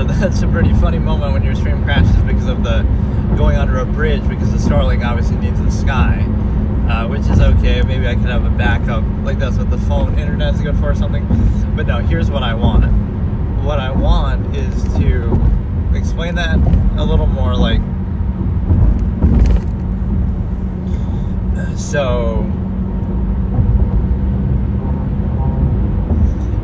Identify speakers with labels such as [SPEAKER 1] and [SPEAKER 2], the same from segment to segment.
[SPEAKER 1] so that's a pretty funny moment when your stream crashes because of the going under a bridge, because the Starlink obviously needs the sky, which is okay. Maybe I could have a backup, like that's what the phone internet is good for or something. But no, here's what I want. What I want is to explain that a little more, like, so,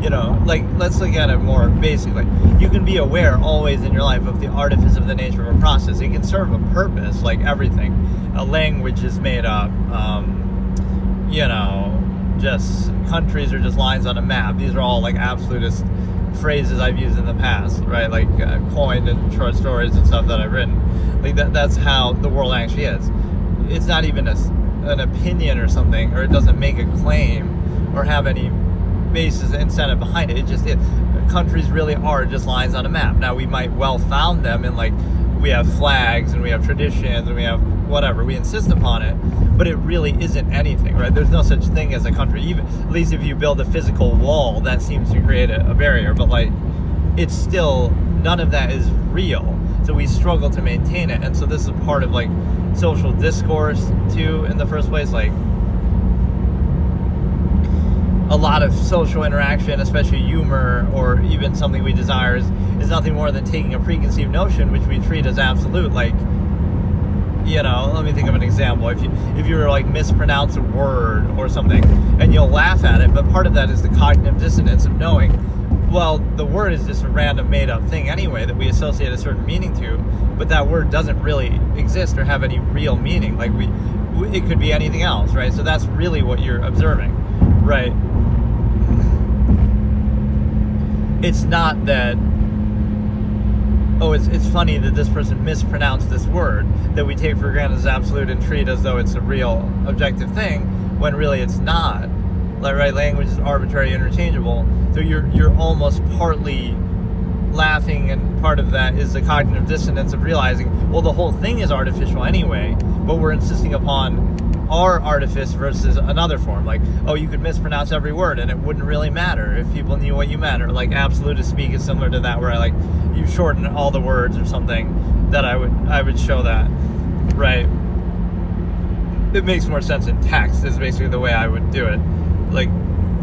[SPEAKER 1] you know, like, let's look at it more basically. You can be aware always in your life of the artifice of the nature of a process. It can serve a purpose, like everything. A language is made up, you know, just countries are just lines on a map. These are all like absolutist phrases I've used in the past, right? Like coined in short stories and stuff that I've written. Like that's how the world actually is. It's not even an opinion or something, or it doesn't make a claim or have any basis incentive behind it. It just is. Countries really are just lines on a map. Now we might well found them in, like, we have flags and we have traditions and we have whatever, we insist upon it, but it really isn't anything, right? There's no such thing as a country, even at least if you build a physical wall that seems to create a barrier, but like it's still, none of that is real, so we struggle to maintain it. And so this is part of like social discourse too, in the first place. Like a lot of social interaction, especially humor or even something we desire, is nothing more than taking a preconceived notion which we treat as absolute. Like, you know, let me think of an example. If you were like mispronounce a word or something and you'll laugh at it, but part of that is the cognitive dissonance of knowing, well, the word is just a random made up thing anyway that we associate a certain meaning to, but that word doesn't really exist or have any real meaning. Like it could be anything else, right? So that's really what you're observing, right? It's not that, oh, it's funny that this person mispronounced this word that we take for granted as absolute and treat as though it's a real objective thing, when really it's not. Like, right, language is arbitrary, interchangeable. So you're almost partly laughing, and part of that is the cognitive dissonance of realizing, well, the whole thing is artificial anyway, but we're insisting upon our artifice versus another form. Like, oh, you could mispronounce every word and it wouldn't really matter if people knew what you meant. Or like absolutist speak is similar to that, where I like you shorten all the words or something, that I would show that, right? It makes more sense in text is basically the way I would do it. Like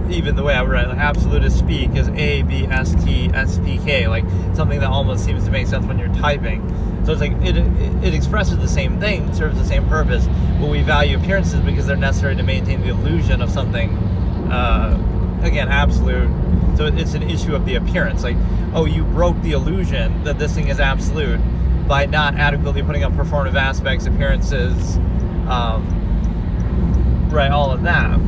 [SPEAKER 1] even the way I would write, like, absolutist speak is ABSTSPK, like something that almost seems to make sense when you're typing. So it's like it expresses the same thing, serves the same purpose, but we value appearances because they're necessary to maintain the illusion of something, again, absolute. So it's an issue of the appearance. Like, oh, you broke the illusion that this thing is absolute by not adequately putting up performative aspects, appearances, right, all of that.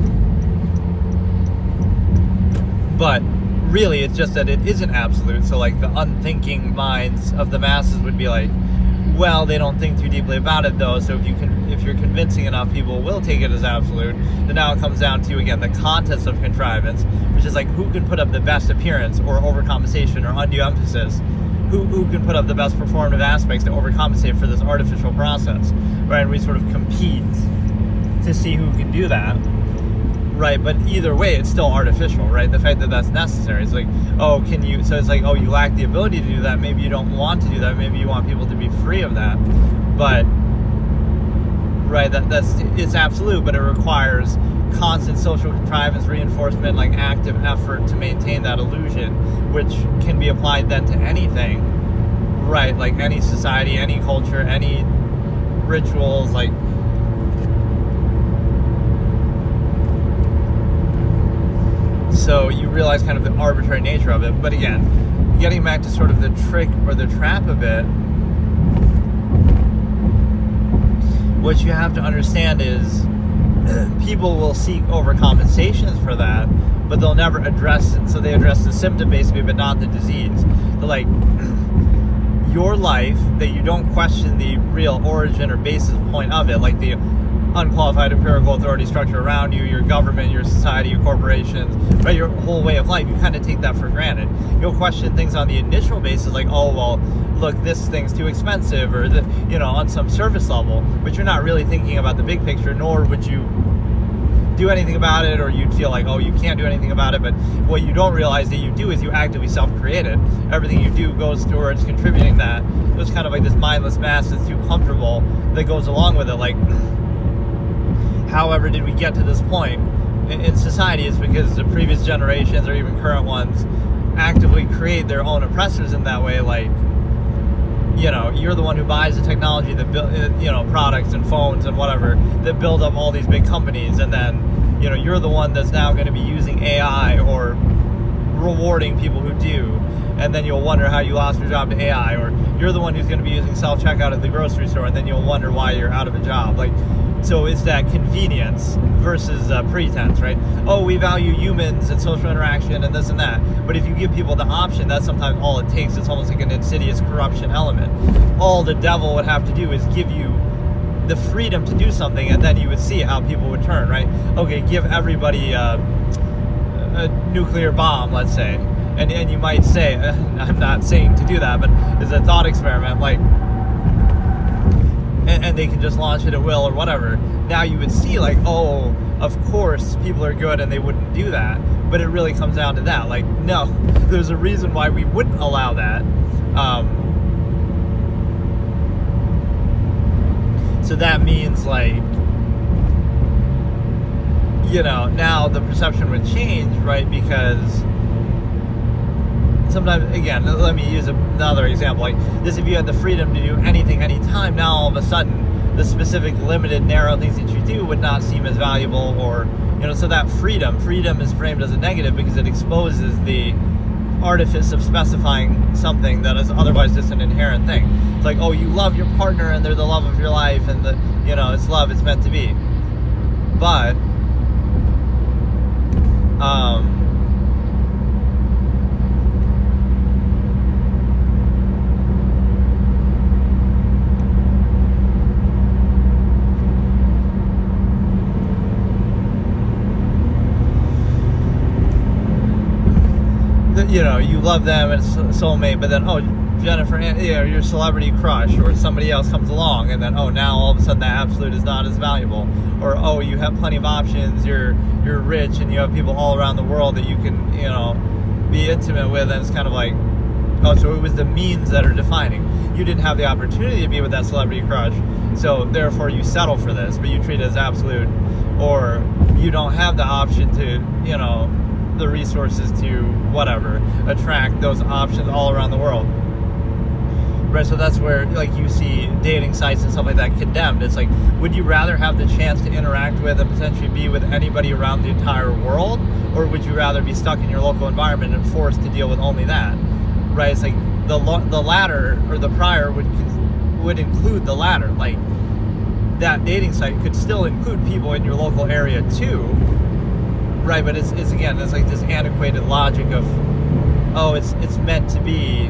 [SPEAKER 1] But really, it's just that it isn't absolute. So like the unthinking minds of the masses would be like, well, they don't think too deeply about it though, so if you're convincing enough, people will take it as absolute. And now it comes down to, again, the contest of contrivance, which is like who can put up the best appearance or overcompensation or undue emphasis, who can put up the best performative aspects to overcompensate for this artificial process, right? And we sort of compete to see who can do that. Right, but either way, it's still artificial, right? The fact that that's necessary. It's like, oh, can you, so it's like, oh, you lack the ability to do that. Maybe you don't want to do that. Maybe you want people to be free of that. But, right, it's absolute, but it requires constant social contrivance, reinforcement, like active effort to maintain that illusion, which can be applied then to anything, right? Like any society, any culture, any rituals, like, so you realize kind of the arbitrary nature of it. But again, getting back to sort of the trick or the trap of it, what you have to understand is people will seek overcompensations for that, but they'll never address it. So they address the symptom basically, but not the disease. They're like, your life, that you don't question the real origin or basis point of it, like the unqualified empirical authority structure around you, your government, your society, your corporations, right, your whole way of life, you kind of take that for granted. You'll question things on the initial basis, like, oh, well, look, this thing's too expensive, or, on some surface level, but you're not really thinking about the big picture, nor would you do anything about it, or you'd feel like, oh, you can't do anything about it. But what you don't realize that you do is you actively self-create it. Everything you do goes towards contributing that. It's kind of like this mindless mass that's too comfortable that goes along with it. Like, however did we get to this point in society? Is because the previous generations or even current ones actively create their own oppressors in that way. Like, you know, you're the one who buys the technology that build, you know, products and phones and whatever that build up all these big companies, and then, you know, you're the one that's now going to be using AI or rewarding people who do, and then you'll wonder how you lost your job to AI. Or you're the one who's going to be using self-checkout at the grocery store, and then you'll wonder why you're out of a job. Like, so it's that convenience versus pretense, right? Oh, we value humans and social interaction and this and that. But if you give people the option, that's sometimes all it takes. It's almost like an insidious corruption element. All the devil would have to do is give you the freedom to do something, and then you would see how people would turn, right? Okay, give everybody a nuclear bomb, let's say. And you might say, I'm not saying to do that, but it's a thought experiment, like, and they can just launch it at will or whatever. Now you would see, like, oh, of course people are good and they wouldn't do that. But it really comes down to that. Like, no, there's a reason why we wouldn't allow that. So that means, like, you know, now the perception would change, right? Because sometimes, again, let me use another example. Like this, if you had the freedom to do anything, anytime, now all of a sudden, the specific, limited, narrow things that you do would not seem as valuable, or, you know, so that freedom is framed as a negative because it exposes the artifice of specifying something that is otherwise just an inherent thing. It's like, oh, you love your partner and they're the love of your life, and the, you know, it's love, it's meant to be. But, you know, you love them and it's soulmate, but then, oh, Jennifer, you know, your celebrity crush or somebody else comes along, and then, oh, now all of a sudden that absolute is not as valuable. Or, oh, you have plenty of options, you're rich, and you have people all around the world that you can, you know, be intimate with, and it's kind of like, oh, so it was the means that are defining. You didn't have the opportunity to be with that celebrity crush, so therefore you settle for this, but you treat it as absolute. Or you don't have the option to, you know, the resources to whatever attract those options all around the world, right? So that's where, like, you see dating sites and stuff like that condemned. It's like, would you rather have the chance to interact with and potentially be with anybody around the entire world, or would you rather be stuck in your local environment and forced to deal with only that, right? It's like the latter, or the prior would include the latter. Like, that dating site could still include people in your local area too, right? But it's again, it's like this antiquated logic of, oh, it's meant to be,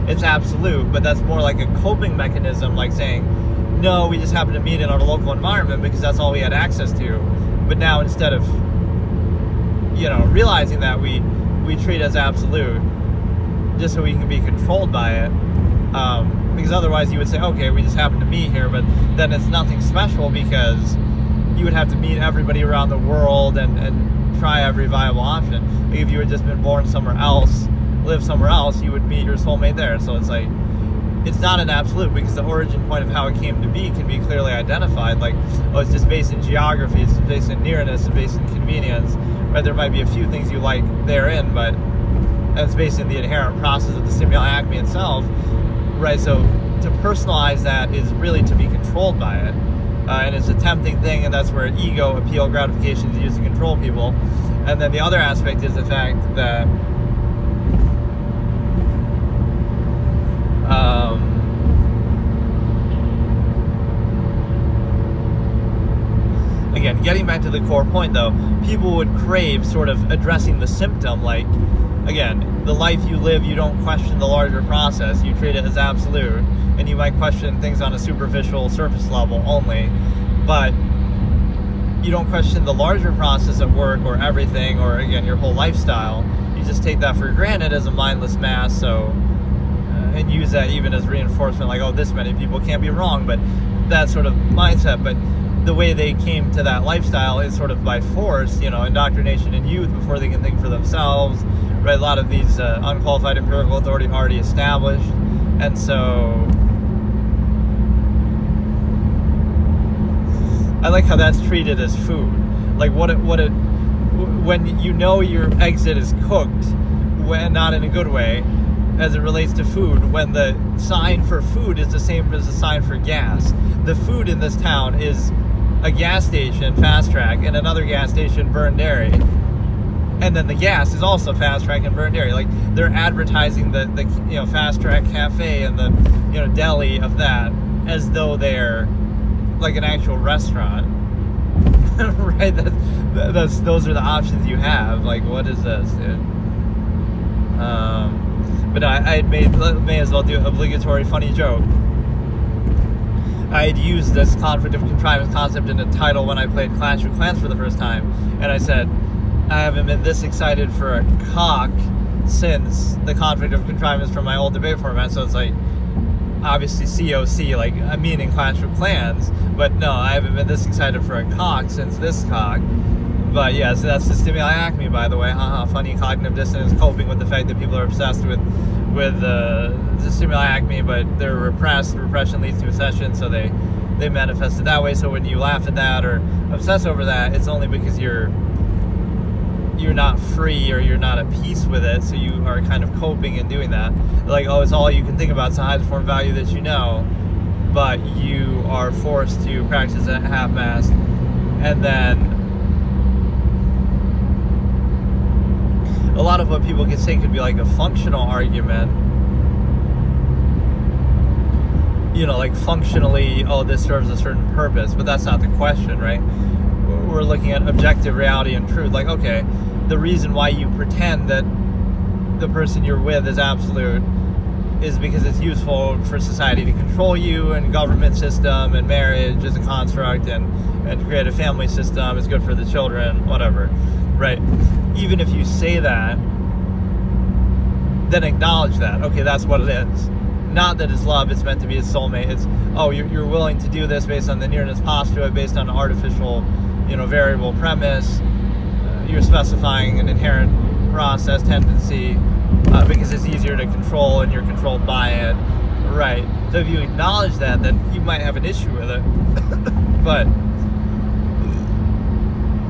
[SPEAKER 1] it's absolute, but that's more like a coping mechanism, like saying, no, we just happen to meet in our local environment because that's all we had access to. But now, instead of, you know, realizing that, we treat it as absolute just so we can be controlled by it. Because otherwise you would say, okay, we just happen to meet here, but then it's nothing special, because you would have to meet everybody around the world and try every viable option. Like if you had just been born somewhere else, lived somewhere else, you would meet your soulmate there. So it's like, it's not an absolute, because the origin point of how it came to be can be clearly identified. Like, oh, it's just based in geography, it's based in nearness, it's based in convenience, right? There might be a few things you like therein, but it's based in the inherent process of the stimuli acme itself, right? So to personalize that is really to be controlled by it. And it's a tempting thing, and that's where ego, appeal, gratification is used to control people. And then the other aspect is the fact that again, getting back to the core point though, people would crave sort of addressing the symptom. Like, again, the life you live, you don't question the larger process, you treat it as absolute, and you might question things on a superficial surface level only, but you don't question the larger process at work or everything, or again, your whole lifestyle. You just take that for granted as a mindless mass. So and use that even as reinforcement, like, oh, this many people can't be wrong, but that sort of mindset. But the way they came to that lifestyle is sort of by force, indoctrination in youth before they can think for themselves, right? A lot of these unqualified empirical authority already established, and so I like how that's treated as food. Like when your exit is cooked, when not in a good way, as it relates to food, when the sign for food is the same as the sign for gas. The food in this town is a gas station, Fast Track, and another gas station, Burn Dairy. And then the gas is also Fast Track and Burn Dairy. Like, they're advertising the Fast Track Cafe and the deli of that as though they're like an actual restaurant. Right? Those are the options you have. Like, what is this, dude? But no, I had may as well do an obligatory funny joke. I had used this conflict of contrivance concept in a title when I played Clash of Clans for the first time, and I said, I haven't been this excited for a cock since the conflict of contrivance from my old debate format. So it's like, obviously COC, like I mean in Clash of Clans, but no, I haven't been this excited for a cock since this cock. But yeah, so that's the stimuli acme, by the way. Funny cognitive dissonance, coping with the fact that people are obsessed with the stimuli acme, but they're repressed. Repression leads to obsession, so they manifest it that way. So when you laugh at that or obsess over that, it's only because you're not free or you're not at peace with it, so you are kind of coping and doing that. Like, oh, it's all you can think about. It's the highest form value that you know, but you are forced to practice at half-mast, and then a lot of what people can say could be like a functional argument. Like functionally, oh, this serves a certain purpose, but that's not the question, right? We're looking at objective reality and truth. Like, okay, the reason why you pretend that the person you're with is absolute is because it's useful for society to control you, and government system and marriage is a construct, and create a family system is good for the children, whatever, right? Even if you say that, then acknowledge that, okay, that's what it is. Not that it's love, it's meant to be a soulmate. It's, oh, you're willing to do this based on the nearness postulate, based on an artificial, variable premise. You're specifying an inherent process tendency because it's easier to control and you're controlled by it. Right. So if you acknowledge that, then you might have an issue with it. But,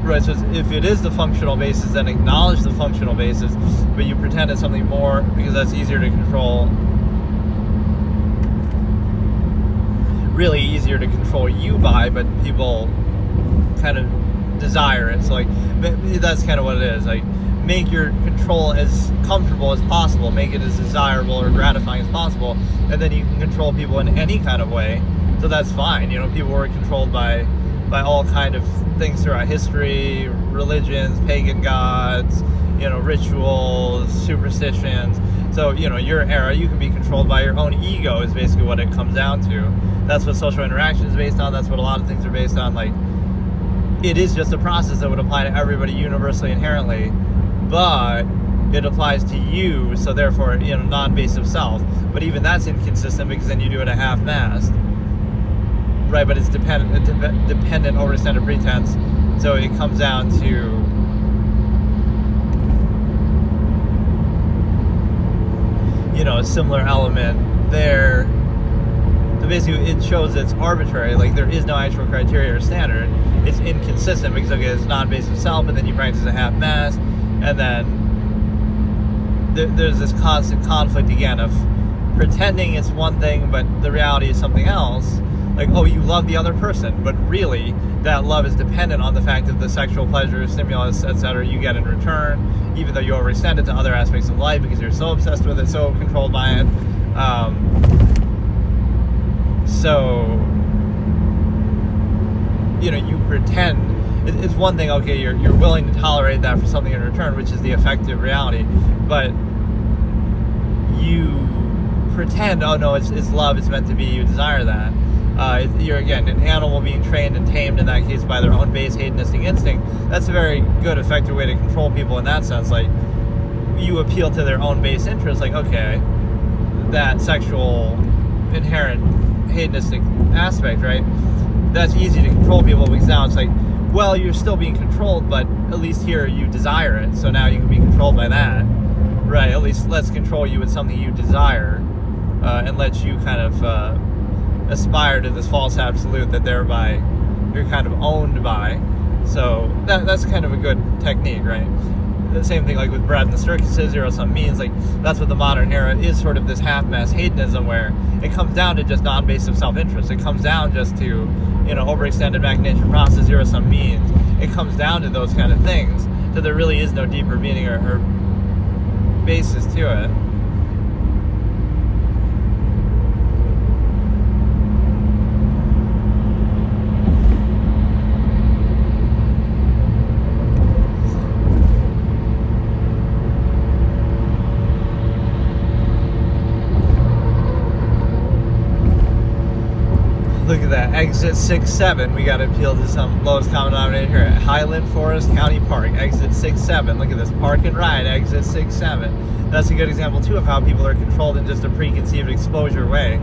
[SPEAKER 1] right, so if it is the functional basis, then acknowledge the functional basis, but you pretend it's something more because that's easier to control. Really easier to control you by, but people kind of desire it. So like, that's kind of what it is. Like, make your control as comfortable as possible, make it as desirable or gratifying as possible, and then you can control people in any kind of way. So that's fine. People were controlled by all kind of things throughout history, religions, pagan gods, rituals, superstitions. So, your era, you can be controlled by your own ego is basically what it comes down to. That's what social interaction is based on. That's what a lot of things are based on. Like, it is just a process that would apply to everybody universally, inherently, but it applies to you, so therefore, non-basic self. But even that's inconsistent because then you do it at half-mast. Right, but it's dependent over standard pretense. So it comes down to a similar element there. So basically it shows it's arbitrary, like there is no actual criteria or standard. It's inconsistent because, okay, it's non-basic self, and then you practice a half-mast, and then there's this constant conflict again of pretending it's one thing, but the reality is something else. Like, oh, you love the other person, but really, that love is dependent on the fact of the sexual pleasure, stimulus, etc. you get in return, even though you overextend it to other aspects of life because you're so obsessed with it, so controlled by it. So, you pretend, it's one thing, okay, you're willing to tolerate that for something in return, which is the effective reality, but you pretend, oh no, it's love, it's meant to be, you desire that. You're, again, an animal being trained and tamed, in that case, by their own base hedonistic instinct. That's a very good, effective way to control people in that sense. Like, you appeal to their own base interest, like, okay, that sexual, inherent hedonistic aspect, right? that's easy to control people, because now it's like, well, you're still being controlled, but at least here you desire it, so now you can be controlled by that, right? At least let's control you with something you desire, and let you kind of aspire to this false absolute that thereby you're kind of owned by. So that's kind of a good technique, right? The same thing like with bread and the circuses, zero-sum means, like that's what the modern era is, sort of this half-mass hedonism where it comes down to just non-basic self-interest. It comes down just to, overextended machination process, zero-sum means. It comes down to those kind of things, so there really is no deeper meaning or basis to it. Look at that, exit 67. We got to appeal to some lowest common denominator here at Highland Forest County Park, exit 67. Look at this, park and ride, exit 67. That's a good example too of how people are controlled in just a preconceived exposure way.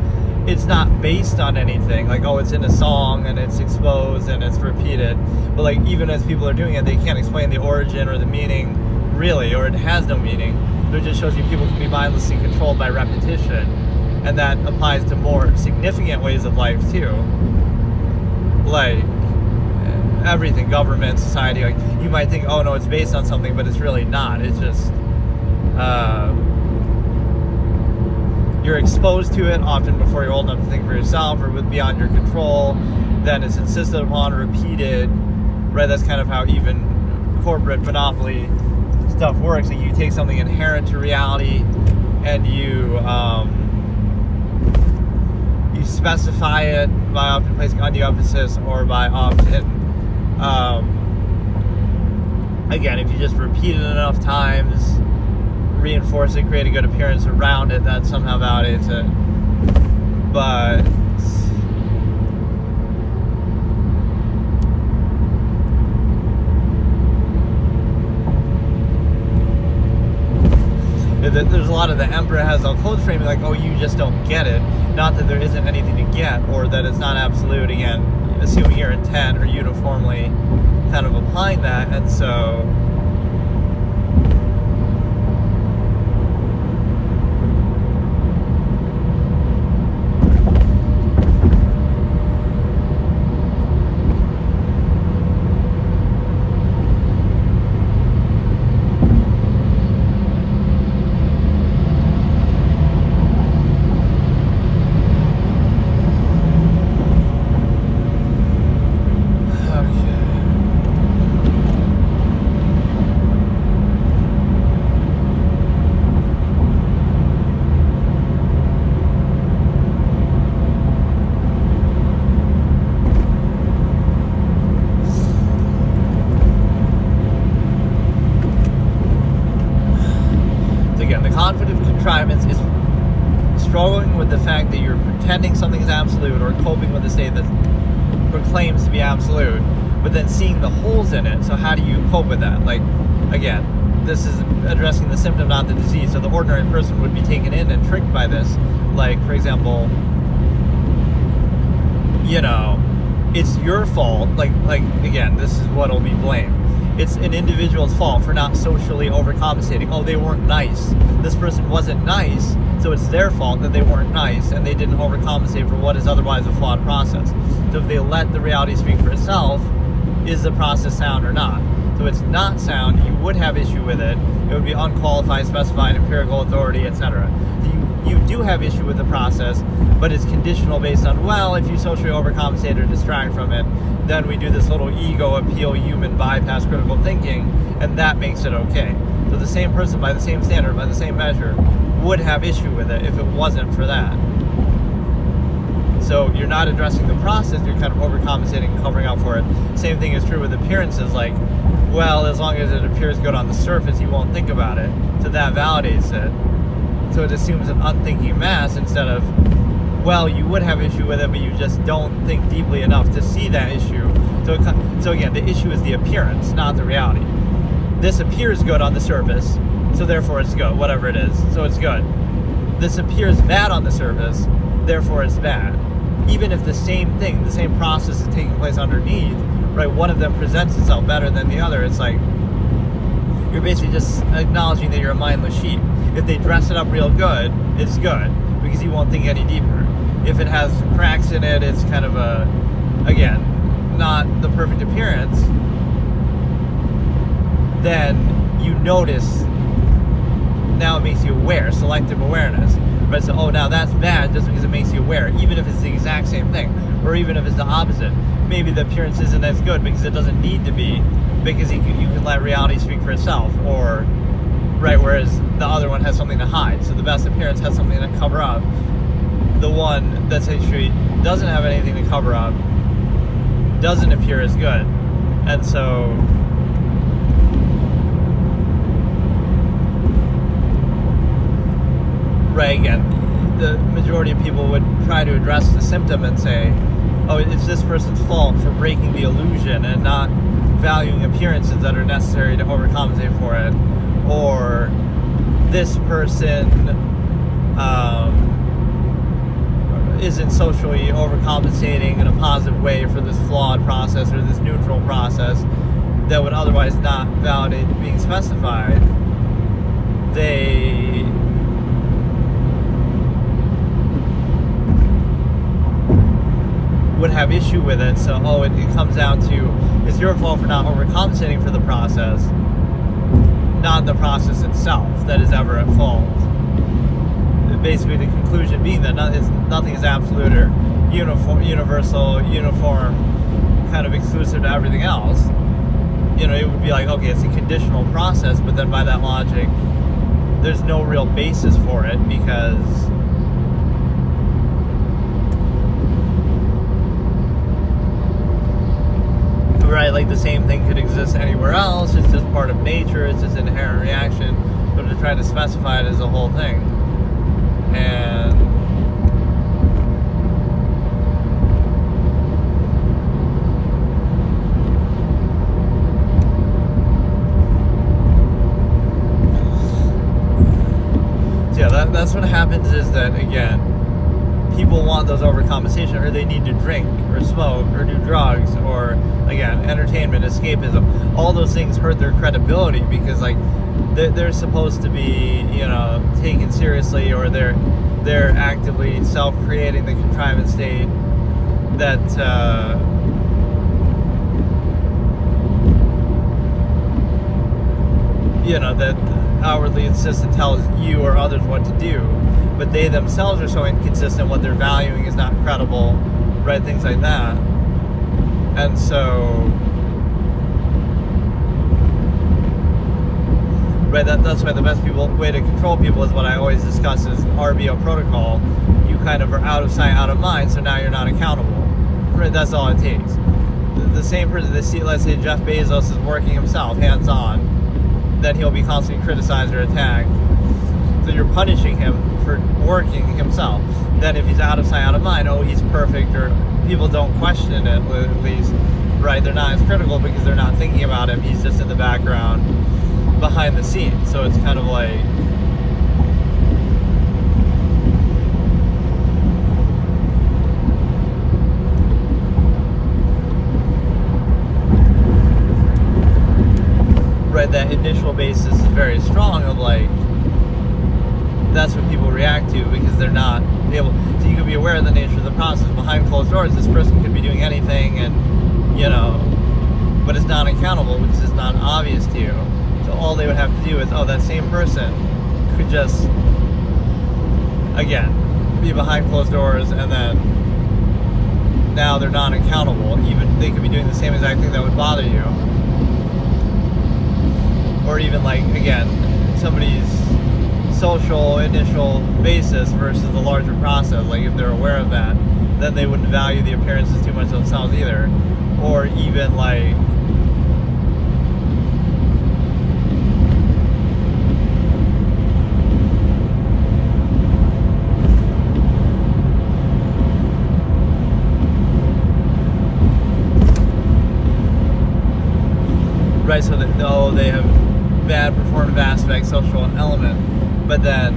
[SPEAKER 1] It's not based on anything, like, oh, it's in a song and it's exposed and it's repeated. But like, even as people are doing it, they can't explain the origin or the meaning really, or it has no meaning. It just shows you people can be mindlessly controlled by repetition. And that applies to more significant ways of life too, like everything, government, society. Like, you might think, oh no, it's based on something, but it's really not. It's just you're exposed to it often before you're old enough to think for yourself, or with beyond your control. Then it's insisted upon, repeated, right? That's kind of how even corporate monopoly stuff works. Like, you take something inherent to reality and you specify it by often placing undue emphasis, or by often, again, if you just repeat it enough times, reinforce it, create a good appearance around it, that somehow validates it. But there's a lot of the emperor has all clothes framing, like, oh, you just don't get it. Not that there isn't anything to get, or that it's not absolute, again, assuming your intent or uniformly kind of applying that. And so Contrivance is struggling with the fact that you're pretending something is absolute, or coping with a state that proclaims to be absolute, but then seeing the holes in it. So how do you cope with that? Like, again, this is addressing the symptom, not the disease. So the ordinary person would be taken in and tricked by this. Like, for example, it's your fault. Like again, this is what'll be blamed. It's an individual's fault for not socially overcompensating. Oh, they weren't nice. This person wasn't nice, so it's their fault that they weren't nice and they didn't overcompensate for what is otherwise a flawed process. So if they let the reality speak for itself, is the process sound or not? So it's not sound, you would have issue with it. It would be unqualified, specified, empirical authority, etc. You do have issue with the process, but it's conditional based on, well, if you socially overcompensate or distract from it, then we do this little ego appeal, human bypass critical thinking, and that makes it okay. So the same person, by the same standard, by the same measure, would have issue with it if it wasn't for that. So you're not addressing the process, you're kind of overcompensating and covering up for it. Same thing is true with appearances, like, well, as long as it appears good on the surface, you won't think about it. So that validates it. So it assumes an unthinking mass instead of, well, you would have issue with it, but you just don't think deeply enough to see that issue. So again, the issue is the appearance, not the reality. This appears good on the surface, so therefore it's good, whatever it is, so it's good. This appears bad on the surface, therefore it's bad. even if the same thing, the same process is taking place underneath, right? One of them presents itself better than the other. It's like you're basically just acknowledging that you're a mindless sheep. If they dress it up real good, it's good because you won't think any deeper. If it has cracks in it, it's kind of a, again, not the perfect appearance. Then you notice. Now it makes you aware, selective awareness. Right? So, now that's bad just because it makes you aware, even if it's the exact same thing, or even if it's the opposite. Maybe the appearance isn't as good because it doesn't need to be, because you can let reality speak for itself, or, right, whereas the other one has something to hide. So the best appearance has something to cover up. The one that's actually doesn't have anything to cover up doesn't appear as good. And so, right, again, the majority of people would try to address the symptom and say, oh, it's this person's fault for breaking the illusion and not valuing appearances that are necessary to overcompensate for it. Or this person isn't socially overcompensating in a positive way for this flawed process or this neutral process that would otherwise not validate being specified. They would have issue with it. So, it comes down to, it's your fault for not overcompensating for the process, not the process itself that is ever at fault. Basically, the conclusion being that nothing is absolute or universal, uniform, kind of exclusive to everything else. It would be like, okay, it's a conditional process, but then by that logic, there's no real basis for it, because right, like the same thing could exist anywhere else. It's just part of nature. It's just inherent reaction. But to try to specify it as a whole thing, and so yeah, that's what happens. Is that, again, people want those overcompensation, or they need to drink or smoke or do drugs, or, again, entertainment, escapism. All those things hurt their credibility, because like they're supposed to be, taken seriously, or they're actively self-creating the contrivance state that that outwardly insists and tells you or others what to do, but they themselves are so inconsistent. What they're valuing is not credible, right? Things like that. And so, right, that's why the best way to control people is what I always discuss is RBO protocol. You kind of are out of sight, out of mind, so now you're not accountable. Right, that's all it takes. The same person, let's say Jeff Bezos is working himself, hands-on, then he'll be constantly criticized or attacked. So you're punishing him for working himself. Then if he's out of sight, out of mind, he's perfect, or people don't question it, at least, right? They're not as critical because they're not thinking about him. He's just in the background, behind the scenes. So it's kind of like, right, that initial basis is very strong of like, that's what people react to, because they're not able. So you can be aware of the nature of the process. Behind closed doors, this person could be doing anything, and but it's not accountable because it's not obvious to you. So all they would have to do is, that same person could just, again, be behind closed doors, and then now they're not accountable. Even they could be doing the same exact thing that would bother you, or even like, again, somebody's social initial basis versus the larger process. Like if they're aware of that, then they wouldn't value the appearances too much themselves either. Or even like, right, so that they have bad performative aspect, social element, but then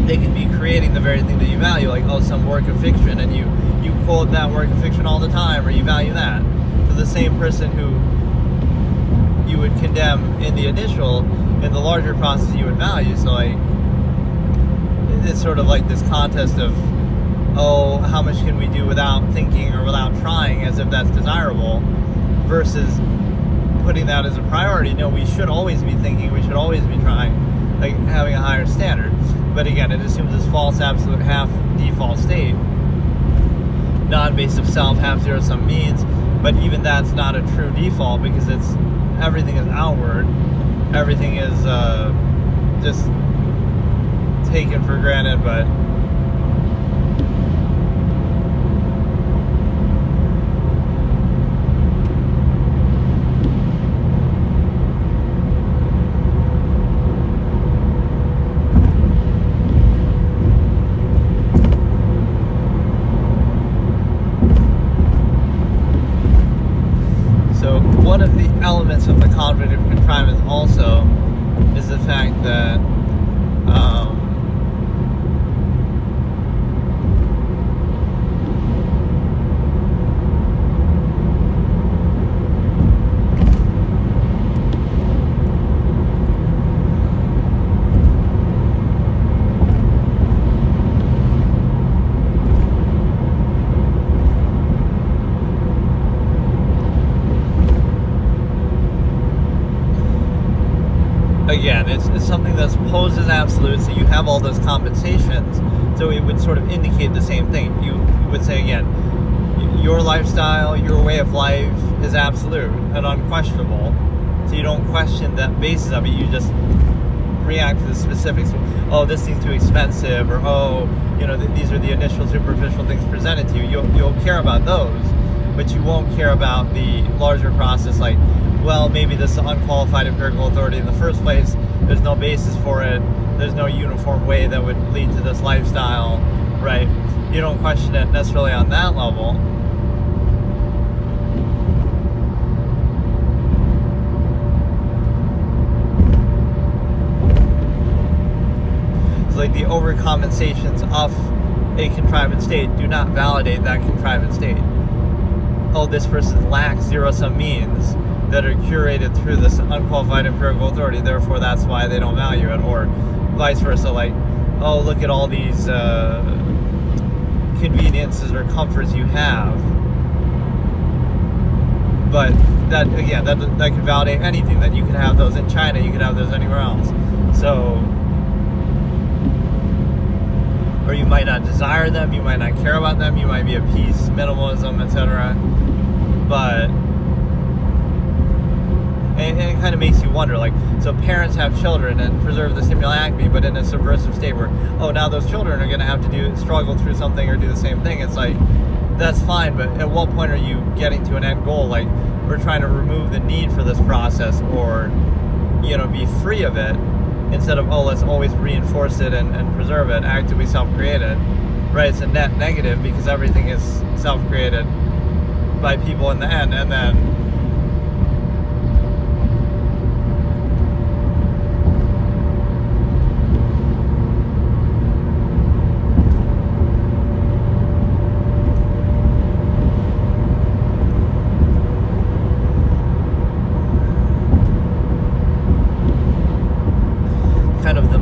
[SPEAKER 1] they can be creating the very thing that you value, like, oh, some work of fiction, and you quote that work of fiction all the time, or you value that. So the same person who you would condemn in the initial, in the larger process you would value. So like, it's sort of like this contest of, oh, how much can we do without thinking or without trying, as if that's desirable, versus putting that as a priority. No, we should always be thinking, we should always be trying, like having a higher standard. But again, it assumes this false absolute half default state, non-base of self, half zero-sum means, but even that's not a true default, because everything is outward, everything is just taken for granted. But one of the elements of the conflict of contrivance also is the fact that again, it's something that's posed as absolute, so you have all those compensations, so it would sort of indicate the same thing. You would say, again, your lifestyle, your way of life is absolute and unquestionable, so you don't question the basis of it, you just react to the specifics. Oh, this seems too expensive, or oh, these are the initial superficial things presented to you. You'll care about those, but you won't care about the larger process, like, well, maybe this is unqualified empirical authority in the first place, there's no basis for it, there's no uniform way that would lead to this lifestyle, right? You don't question it necessarily on that level. It's like the overcompensations of a contrivance state do not validate that contrivance state. Oh, this person lacks zero-sum means that are curated through this unqualified empirical authority, therefore that's why they don't value it, or vice versa, like, oh, look at all these conveniences or comforts you have. But that, again, that could validate anything, that you could have those in China, you could have those anywhere else. So, or you might not desire them, you might not care about them, you might be at peace, minimalism, etc. But and it kind of makes you wonder, like, so parents have children and preserve the simulacrum, but in a subversive state where, oh, now those children are going to have to struggle through something or do the same thing. It's like, that's fine, but at what point are you getting to an end goal? Like, we're trying to remove the need for this process, or, be free of it, instead of, oh, let's always reinforce it and preserve it, actively self-created, right? It's a net negative, because everything is self-created by people in the end, and then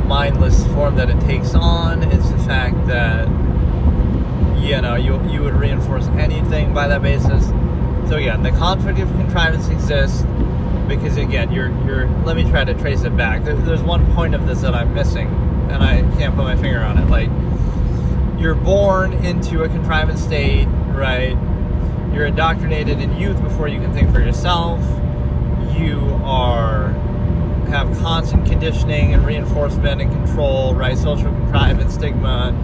[SPEAKER 1] mindless form that it takes on. It's the fact that you would reinforce anything by that basis. So again, the conflict of contrivance exists because, again, you're let me try to trace it back. There's one point of this that I'm missing, and I can't put my finger on it. Like, you're born into a contrivance state, right? You're indoctrinated in youth before you can think for yourself. You have constant conditioning and reinforcement and control, right? Social contrivance, stigma,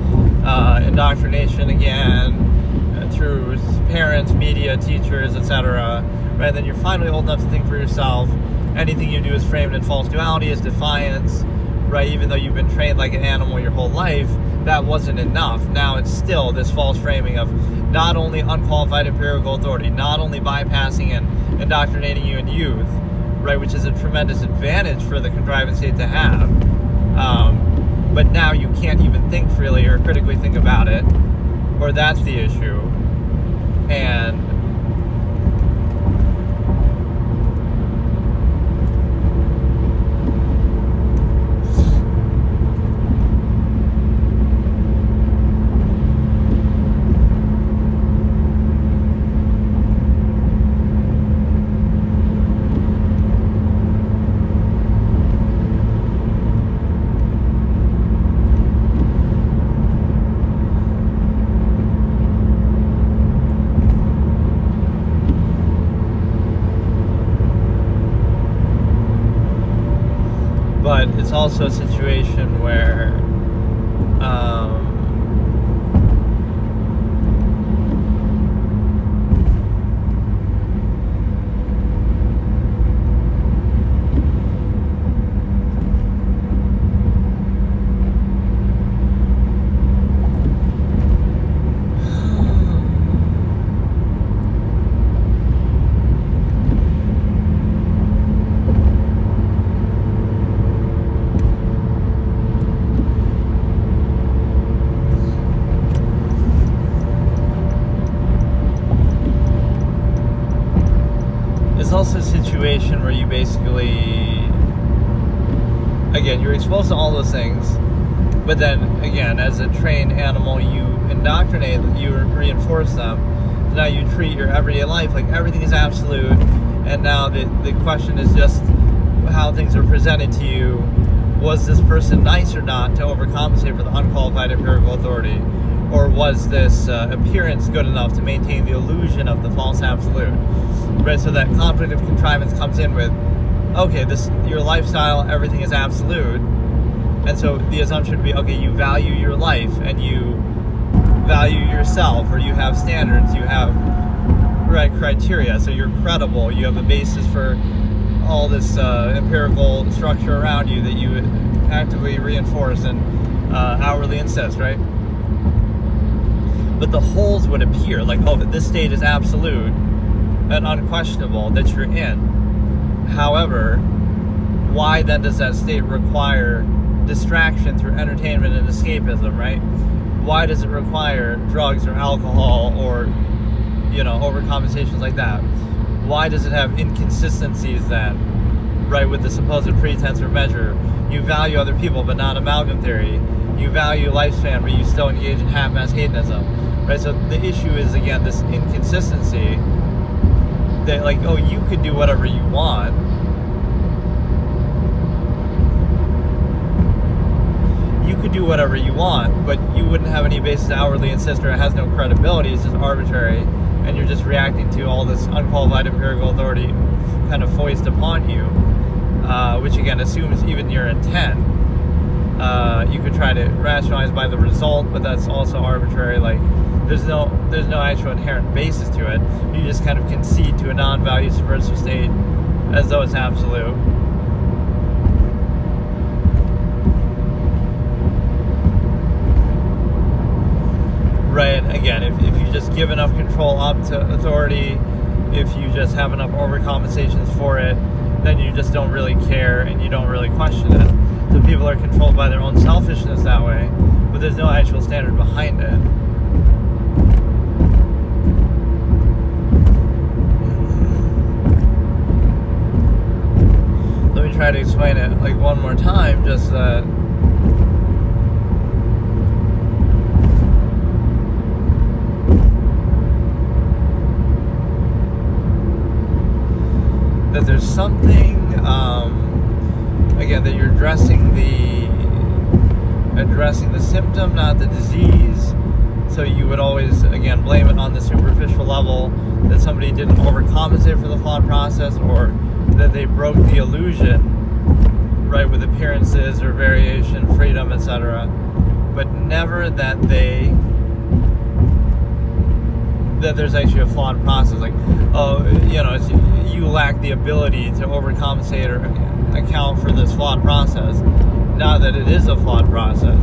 [SPEAKER 1] indoctrination again, through parents, media, teachers, etc. Right? Then you're finally old enough to think for yourself. Anything you do is framed in false duality, as defiance, right? Even though you've been trained like an animal your whole life, that wasn't enough. Now it's still this false framing of not only unqualified empirical authority, not only bypassing and indoctrinating you in youth, right, which is a tremendous advantage for the contrivance state to have. but now you can't even think freely or critically think about it, or that's the issue. And but it's also a situation where it's also a situation where you basically, again, you're exposed to all those things, but then, again, as a trained animal, you indoctrinate, you reinforce them. So now you treat your everyday life like everything is absolute, and now the question is just how things are presented to you. Was this person nice or not to overcompensate for the unqualified empirical authority? Or was this appearance good enough to maintain the illusion of the false absolute? Right, so that conflict of contrivance comes in with, okay, your lifestyle, everything is absolute, and so the assumption would be, okay, you value your life, and you value yourself, or you have standards, you have criteria, so you're credible, you have a basis for all this empirical structure around you that you actively reinforce and outwardly insist, right? But the holes would appear, like, oh, this state is absolute and unquestionable that you're in. However, why then does that state require distraction through entertainment and escapism, right? Why does it require drugs or alcohol or, overcompensations like that? Why does it have inconsistencies then, right, with the supposed pretense or measure? You value other people, but not amalgam theory. You value lifespan, but you still engage in half-mass hedonism, right? So the issue is, again, this inconsistency that, like, oh, you could do whatever you want. You could do whatever you want, but you wouldn't have any basis to outwardly insist, or it has no credibility. It's just arbitrary, and you're just reacting to all this unqualified empirical authority kind of foist upon you, which again assumes even your intent. You could try to rationalize by the result, but that's also arbitrary. Like, there's no actual inherent basis to it. You just kind of concede to a non-value subversive state as though it's absolute. Right, again, if you just give enough control up to authority, if you just have enough overcompensations for it, then you just don't really care and you don't really question it. So people are controlled by their own selfishness that way, but there's no actual standard behind it. Let me try to explain it like one more time, just that there's something, again, that you're addressing the symptom, not the disease. So you would always, again, blame it on the superficial level, that somebody didn't overcompensate for the flawed process, or that they broke the illusion, right, with appearances or variation, freedom, etc. But never that there's actually a flawed process. Like, oh, you lack the ability to overcompensate or account for this flawed process. Not that it is a flawed process.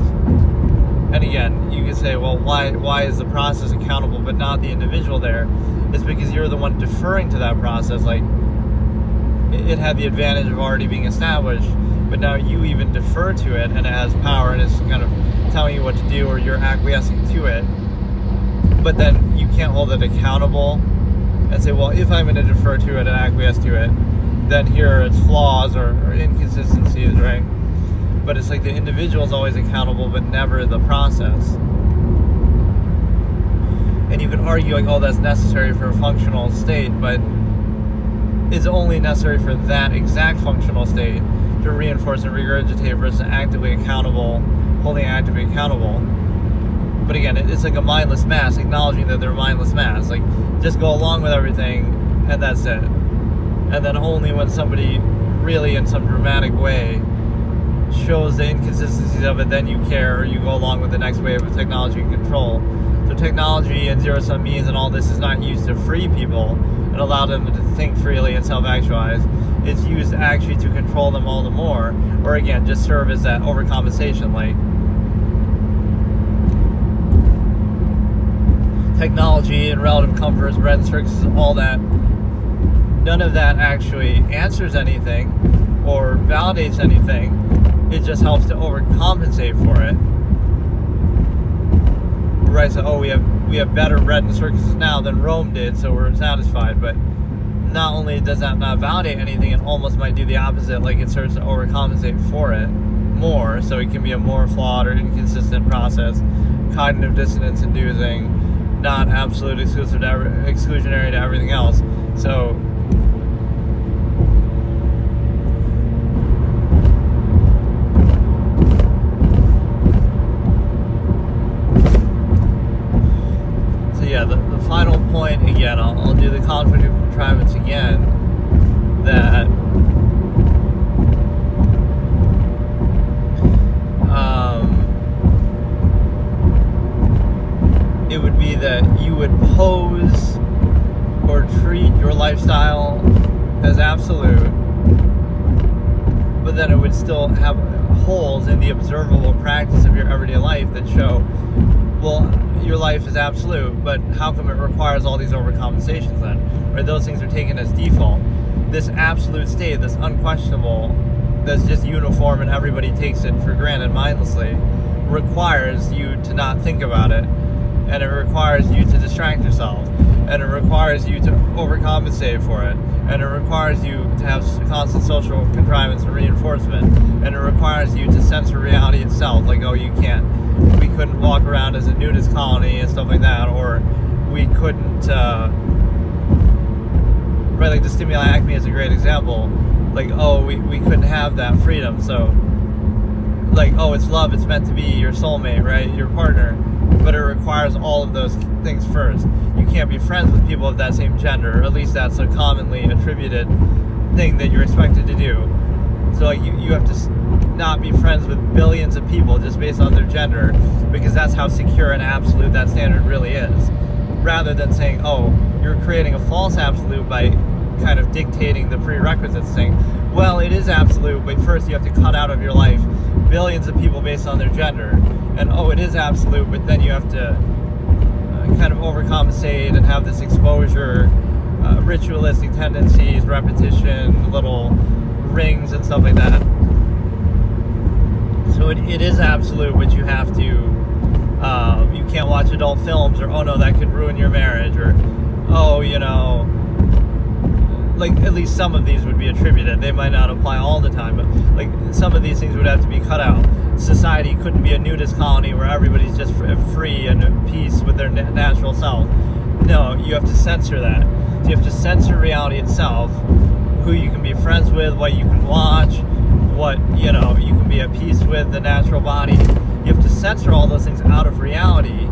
[SPEAKER 1] And again, you can say, well, why is the process accountable but not the individual there? It's because you're the one deferring to that process. Like, it had the advantage of already being established, but now you even defer to it, and it has power and it's kind of telling you what to do, or you're acquiescing to it. But then you can't hold it accountable and say, well, if I'm going to defer to it and acquiesce to it, then here are its flaws or inconsistencies, right? But it's like the individual is always accountable, but never the process. And you could argue like, oh, that's necessary for a functional state, but it's only necessary for that exact functional state to reinforce and regurgitate versus actively accountable, holding actively accountable. But again, it's like a mindless mass, acknowledging that they're a mindless mass. Like, just go along with everything, and that's it. And then only when somebody really, in some dramatic way, shows the inconsistencies of it, then you care, or you go along with the next wave of technology and control. So technology and zero-sum means and all this is not used to free people and allow them to think freely and self-actualize. It's used actually to control them all the more, or again, just serve as that overcompensation. Like, technology and relative comforts, bread and circuses, all that, none of that actually answers anything or validates anything. It just helps to overcompensate for it. Right, so we have better bread and circuses now than Rome did, so we're satisfied. But not only does that not validate anything, it almost might do the opposite, like it starts to overcompensate for it more, so it can be a more flawed or inconsistent process, cognitive dissonance inducing, not absolute exclusionary to everything else. So yeah, the final point again, I'll do the conflict of contrivance again, that it would be that you would pose or treat your lifestyle as absolute, but then it would still have holes in the observable practice of your everyday life that show, well, your life is absolute, but how come it requires all these overcompensations then? Or those things are taken as default. This absolute state, this unquestionable, that's just uniform and everybody takes it for granted mindlessly, requires you to not think about it, and it requires you to distract yourself, and it requires you to overcompensate for it, and it requires you to have constant social contrivance and reinforcement, and it requires you to censor reality itself, like, oh, we couldn't walk around as a nudist colony and stuff like that, or we couldn't, right, like the stimuli acme is a great example, like, oh, we couldn't have that freedom, so, like, oh, it's love, it's meant to be your soulmate, right, your partner, but it requires all of those things first. You can't be friends with people of that same gender, or at least that's a commonly attributed thing that you're expected to do. So like you have to not be friends with billions of people just based on their gender, because that's how secure and absolute that standard really is. Rather than saying, oh, you're creating a false absolute by kind of dictating the prerequisites, saying, well, it is absolute, but first you have to cut out of your life billions of people based on their gender. And oh, it is absolute, but then you have to kind of overcompensate and have this exposure, ritualistic tendencies, repetition, little rings and stuff like that. So it is absolute, but you have to, you can't watch adult films, or oh no, that could ruin your marriage, or oh, like at least some of these would be attributed. They might not apply all the time, but like some of these things would have to be cut out. Society couldn't be a nudist colony where everybody's just free and at peace with their natural self. No, you have to censor that. So you have to censor reality itself, who you can be friends with, what you can watch, what you can be at peace with, the natural body. You have to censor all those things out of reality,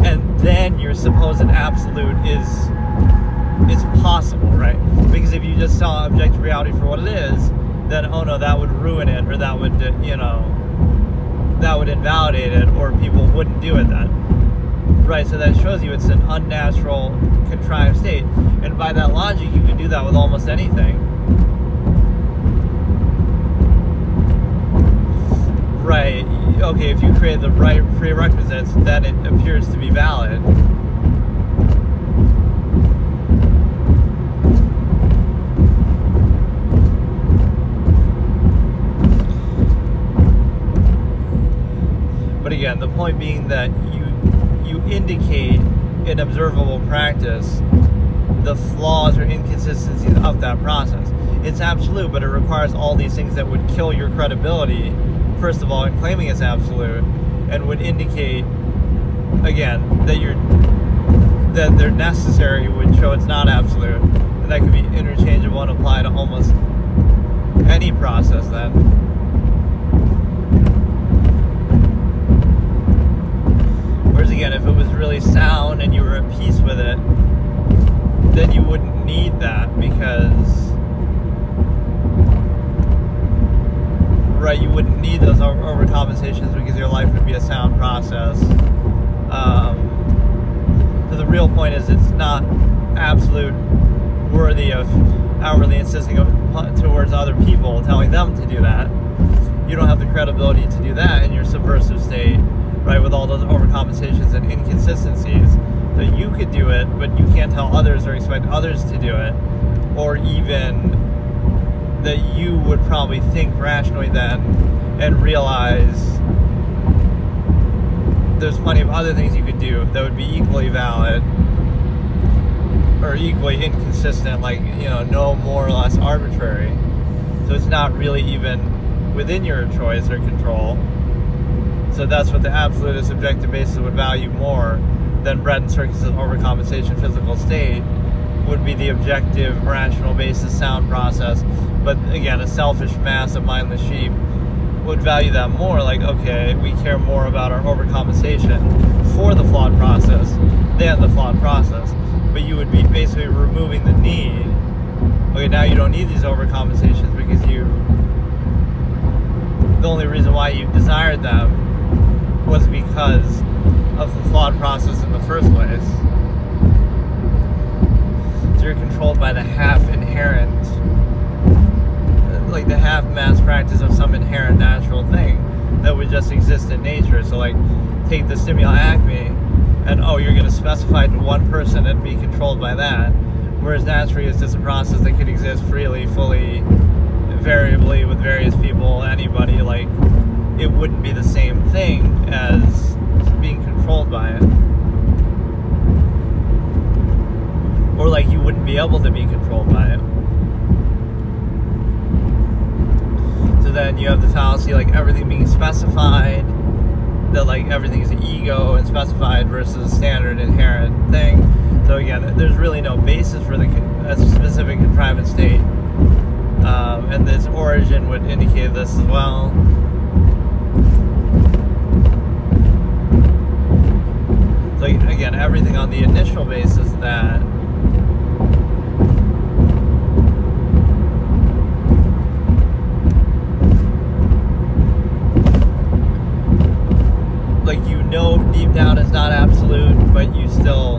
[SPEAKER 1] and then your supposed absolute is possible, right? Because if you just saw objective reality for what it is, then oh no, that would ruin it, or that would that would invalidate it, or people wouldn't do it then, right? So that shows you it's an unnatural, contrived state, and by that logic, you can do that with almost anything, right? Okay, if you create the right prerequisites, then it appears to be valid. again, the point being that you indicate in observable practice the flaws or inconsistencies of that process. It's absolute, but it requires all these things that would kill your credibility, first of all, in claiming it's absolute, and would indicate, again, that they're necessary, would show it's not absolute, and that could be interchangeable and apply to almost any process then. Whereas again, if it was really sound and you were at peace with it, then you wouldn't need that, because right, you wouldn't need those overcompensations because your life would be a sound process. So the real point is it's not absolute, worthy of outwardly insisting towards other people, telling them to do that. You don't have the credibility to do that in your subversive state, right, with all those overcompensations and inconsistencies. So you could do it, but you can't tell others or expect others to do it, or even that you would probably think rationally then and realize there's plenty of other things you could do that would be equally valid or equally inconsistent, like, no more or less arbitrary. So it's not really even within your choice or control. So that's what the absolutist objective basis would value more than Bread and Circus' overcompensation physical state, would be the objective, rational basis, sound process. But again, a selfish mass of mindless sheep would value that more, like, okay, we care more about our overcompensation for the flawed process than the flawed process. But you would be basically removing the need. Okay, now you don't need these overcompensations because the only reason why you desired them was because of the flawed process in the first place. So you're controlled by the half inherent, like the half mass practice of some inherent natural thing that would just exist in nature. So like, take the stimuli acme, and you're going to specify to one person and be controlled by that, whereas naturally it's just a process that could exist freely, fully, variably with various people, anybody. Like, it wouldn't be the same thing as being controlled by it, or like you wouldn't be able to be controlled by it. So then you have the fallacy, like everything being specified, that like everything is an ego and specified versus standard inherent thing. So again, there's really no basis for a specific contrivance state, and this origin would indicate this as well. So again, everything on the initial basis that deep down it's not absolute, but you still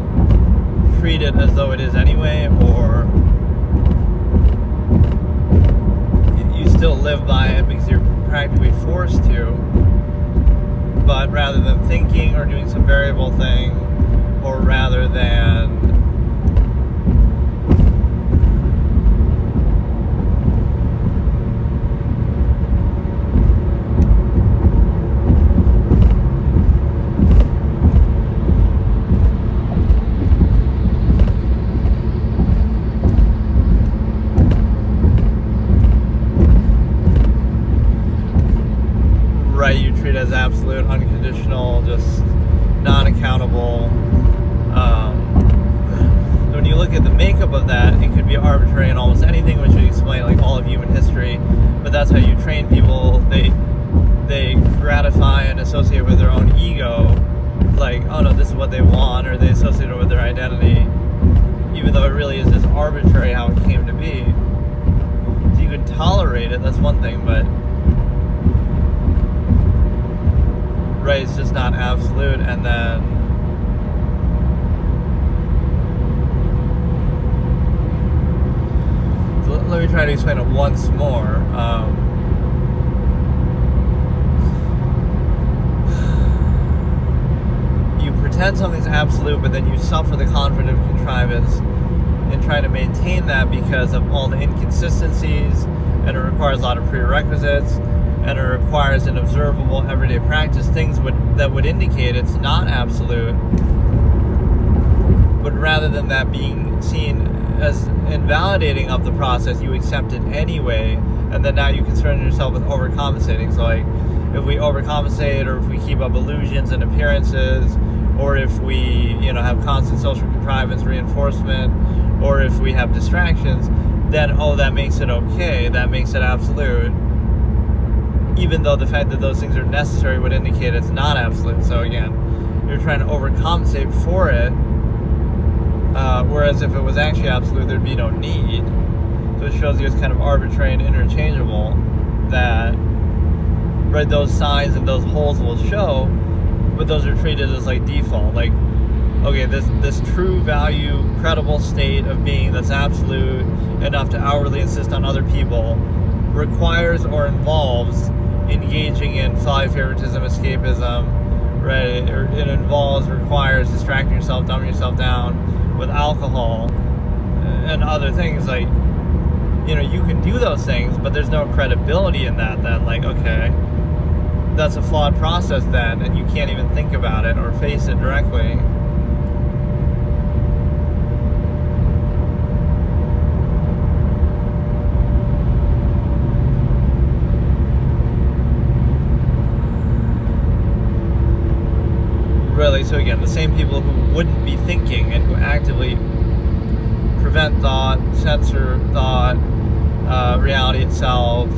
[SPEAKER 1] treat it as though it is anyway, or you still live by it because you're practically forced to, but rather than thinking or doing some variable thing, or rather than as absolute, unconditional, just non-accountable. When you look at the makeup of that, it could be arbitrary in almost anything, which would explain like all of human history. But that's how you train people. They gratify and associate with their own ego, like, oh no, this is what they want, or they associate it with their identity, even though it really is just arbitrary how it came to be. So you can tolerate it, that's one thing, but right, it's just not absolute. And then so let me try to explain it once more. You pretend something's absolute, but then you suffer the conflict of contrivance in trying to maintain that because of all the inconsistencies, and it requires a lot of prerequisites. and it requires an observable everyday practice, things that would indicate it's not absolute. But rather than that being seen as invalidating of the process, you accept it anyway, and then now you concern yourself with overcompensating. So like, if we overcompensate, or if we keep up illusions and appearances, or if we, have constant social contrivance reinforcement, or if we have distractions, then, that makes it okay, that makes it absolute, even though the fact that those things are necessary would indicate it's not absolute. So again, you're trying to overcompensate for it, whereas if it was actually absolute, there'd be no need. So it shows you it's kind of arbitrary and interchangeable, that right, those signs and those holes will show, but those are treated as like default. Like, okay, this true value, credible state of being that's absolute enough to outwardly insist on other people requires or involves engaging in fly favoritism, escapism, right? Or it requires distracting yourself, dumbing yourself down with alcohol and other things. Like, you can do those things, but there's no credibility in that then. Like, okay, that's a flawed process then, and you can't even think about it or face it directly. Really, so again, the same people who wouldn't be thinking and who actively prevent thought, censor thought, reality itself,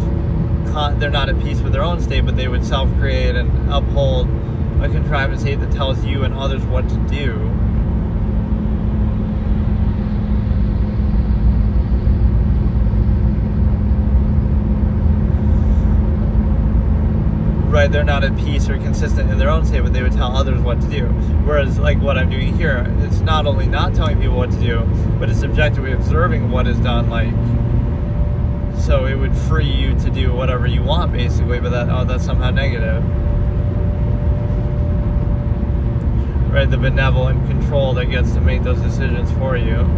[SPEAKER 1] they're not at peace with their own state, but they would self-create and uphold a contrivance state that tells you and others what to do. Right, they're not at peace or consistent in their own state, but they would tell others what to do. Whereas, like what I'm doing here, it's not only not telling people what to do, but it's objectively observing what is done. Like, so it would free you to do whatever you want, basically, but that's somehow negative. Right, the benevolent control that gets to make those decisions for you.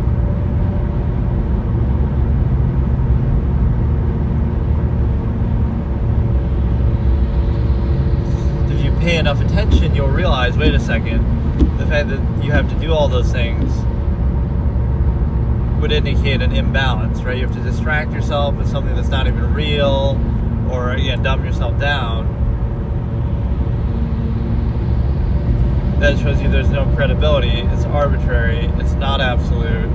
[SPEAKER 1] If you pay enough attention, you'll realize, wait a second, the fact that you have to do all those things would indicate an imbalance, right? You have to distract yourself with something that's not even real, or again, dumb yourself down. That shows you there's no credibility, it's arbitrary, it's not absolute.